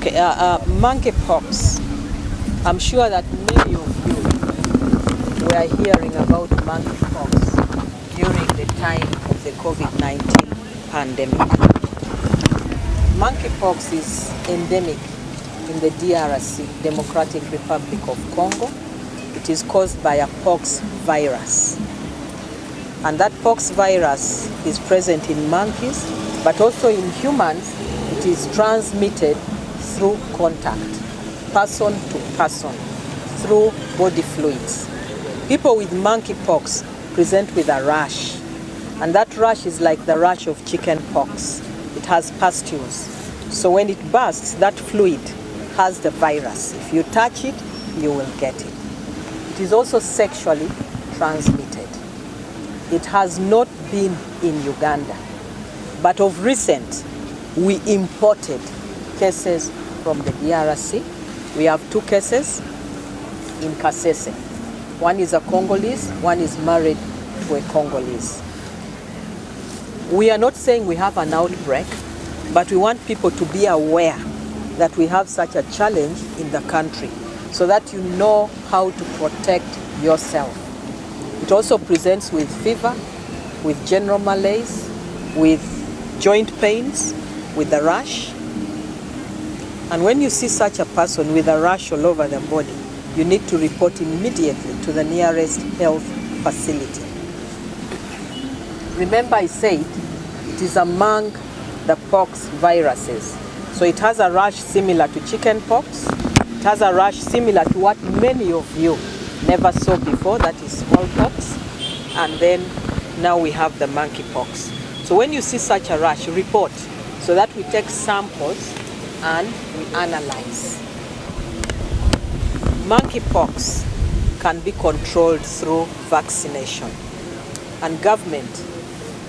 Okay, monkeypox. I'm sure that many of you were hearing about monkeypox during the time of the COVID-19 pandemic. Monkeypox is endemic in the DRC, Democratic Republic of Congo. It is caused by a pox virus. And that pox virus is present in monkeys, but also in humans. It is transmitted through contact, person to person, through body fluids. People with monkeypox present with a rash, and that rash is like the rash of chicken pox. It has pustules. So when it bursts, that fluid has the virus. If you touch it, you will get it. It is also sexually transmitted. It has not been in Uganda, but of recent, we imported cases from the DRC. We have 2 cases in Kasese. One is a Congolese, one is married to a Congolese. We are not saying we have an outbreak, but we want people to be aware that we have such a challenge in the country so that you know how to protect yourself. It also presents with fever, with general malaise, with joint pains, with a rash. And when you see such a person with a rash all over the body, you need to report immediately to the nearest health facility. Remember, I said it is among the pox viruses. So it has a rash similar to chicken pox. It has a rash similar to what many of you never saw before, that is smallpox. And then now we have the monkeypox. So when you see such a rash, report so that we take samples and we analyze. Monkeypox can be controlled through vaccination, and government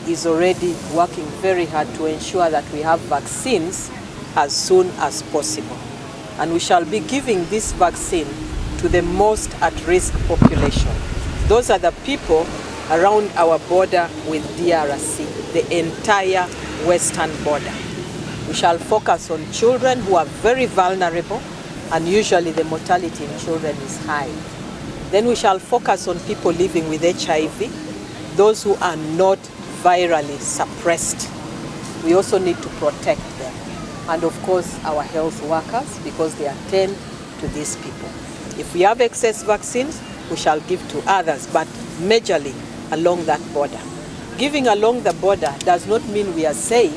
is already working very hard to ensure that we have vaccines as soon as possible. And we shall be giving this vaccine to the most at-risk population. Those are the people around our border with DRC, the entire western border. We shall focus on children who are very vulnerable, and usually the mortality in children is high. Then we shall focus on people living with HIV, those who are not virally suppressed. We also need to protect them. And of course, our health workers, because they attend to these people. If we have excess vaccines, we shall give to others, but majorly along that border. Giving along the border does not mean we are saying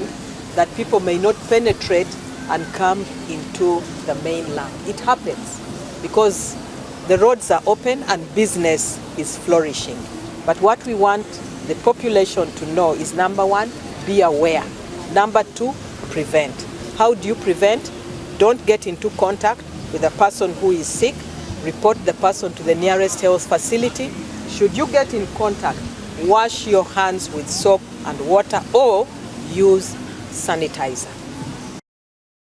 that people may not penetrate and come into the mainland. It happens because the roads are open and business is flourishing. But what we want the population to know is, number 1, be aware. Number 2, prevent. How do you prevent? Don't get into contact with a person who is sick. Report the person to the nearest health facility. Should you get in contact, wash your hands with soap and water or use sanitizer.